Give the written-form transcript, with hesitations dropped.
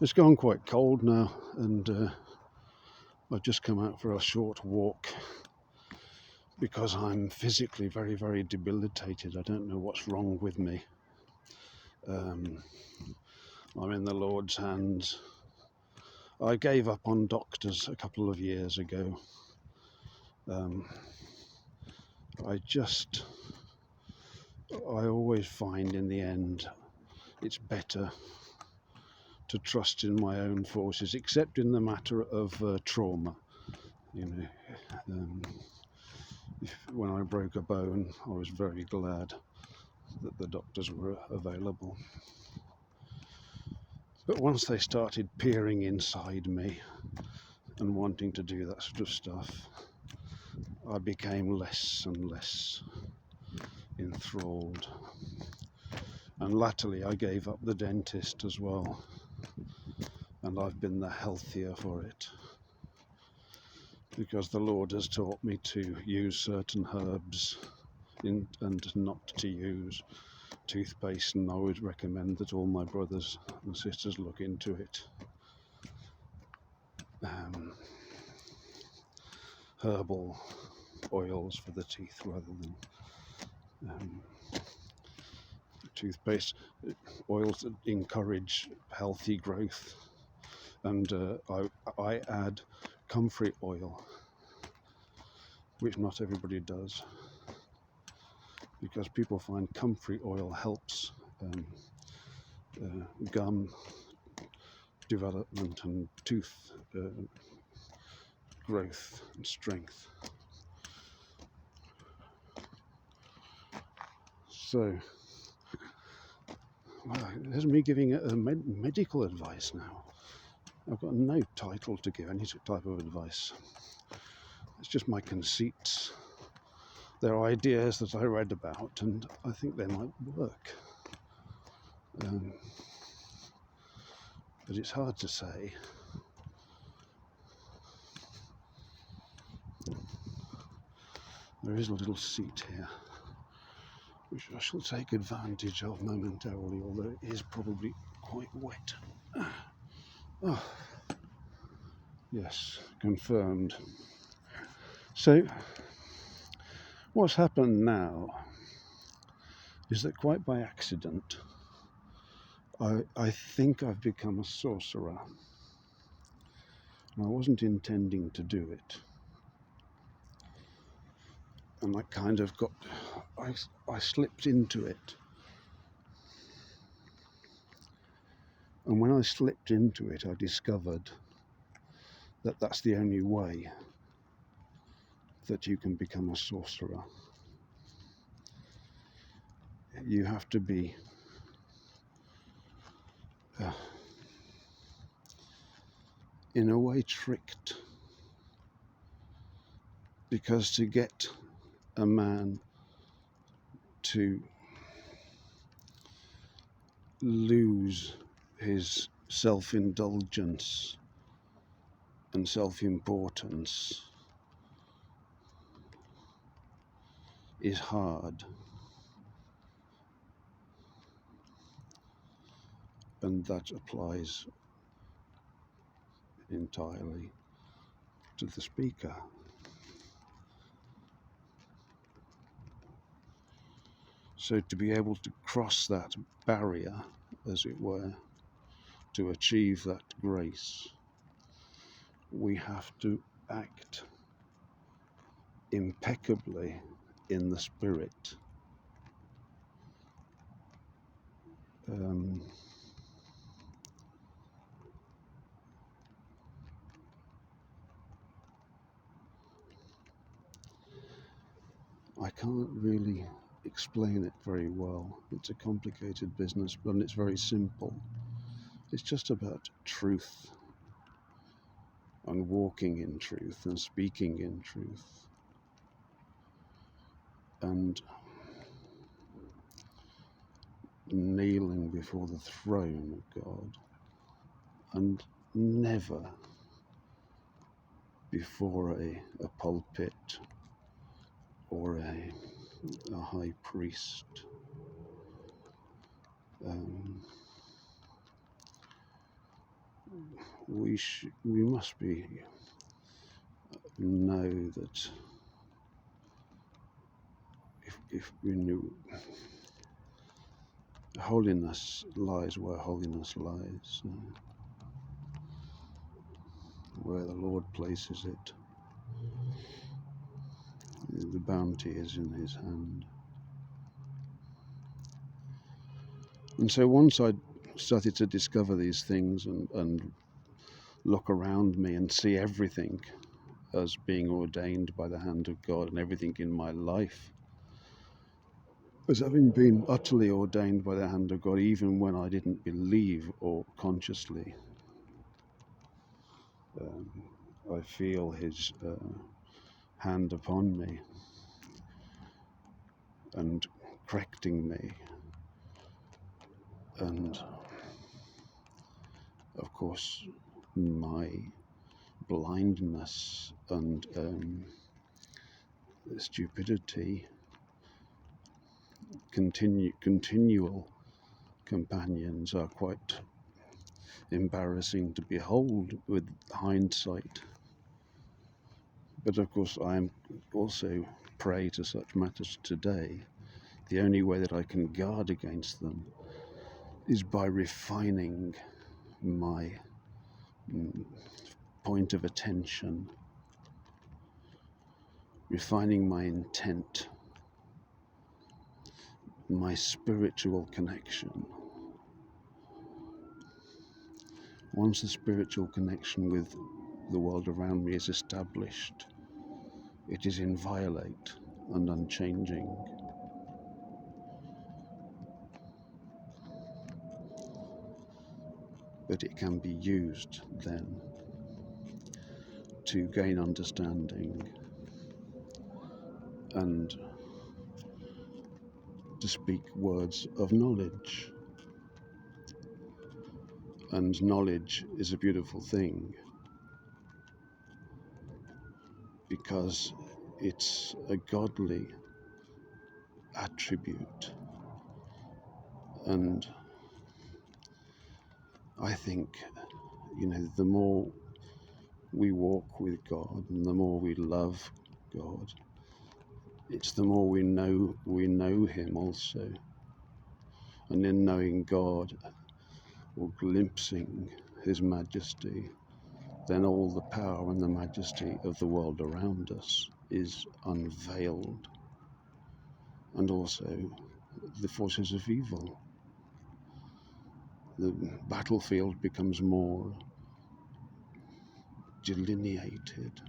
It's gone quite cold now, and I've just come out for a short walk because I'm physically very, very debilitated. I don't know what's wrong with me. I'm in the Lord's hands. I gave up on doctors a couple of years ago. I always find in the end it's better to trust in my own forces, except in the matter of trauma. You know, when I broke a bone, I was very glad that the doctors were available. But once they started peering inside me and wanting to do that sort of stuff, I became less and less enthralled. And latterly I gave up the dentist as well, and I've been the healthier for it, because the Lord has taught me to use certain herbs and not to use toothpaste, and I would recommend that all my brothers and sisters look into it. Herbal oils for the teeth rather than toothpaste. Oils that encourage healthy growth, and I add comfrey oil, which not everybody does, because people find comfrey oil helps gum development and tooth growth and strength. So, well, there's me giving medical advice now. I've got no title to give any type of advice. It's just my conceits. They're ideas that I read about, and I think they might work. But it's hard to say. There is a little seat here, which I shall take advantage of momentarily, although it is probably quite wet. Oh, yes, confirmed. So, what's happened now is that quite by accident, I think I've become a sorcerer. And I wasn't intending to do it. And I kind of I slipped into it. And when I slipped into it, I discovered that that's the only way that you can become a sorcerer. You have to be in a way tricked, because to get a man to lose his self-indulgence and self-importance is hard. And that applies entirely to the speaker. So to be able to cross that barrier, as it were, to achieve that grace, we have to act impeccably in the Spirit. I can't really explain it very well. It's a complicated business, but it's very simple. It's just about truth, and walking in truth, and speaking in truth, and kneeling before the throne of God, and never before a pulpit or a high priest. we must know that if we knew holiness lies where holiness lies, where the Lord places it, the bounty is in his hand. And so once I started to discover these things and look around me and see everything as being ordained by the hand of God, and everything in my life as having been utterly ordained by the hand of God, even when I didn't believe or consciously, I feel his hand upon me and correcting me, and of course my blindness and stupidity, continual companions, are quite embarrassing to behold with hindsight. But of course I am also prey to such matters today. The only way that I can guard against them is by refining my point of attention, refining my intent, my spiritual connection. Once the spiritual connection with the world around me is established, it is inviolate and unchanging. But it can be used then to gain understanding and to speak words of knowledge. And knowledge is a beautiful thing because it's a godly attribute. And I think, the more we walk with God and the more we love God, it's the more we know him also. And in knowing God or glimpsing his majesty, then all the power and the majesty of the world around us is unveiled, and also the forces of evil. The battlefield becomes more delineated,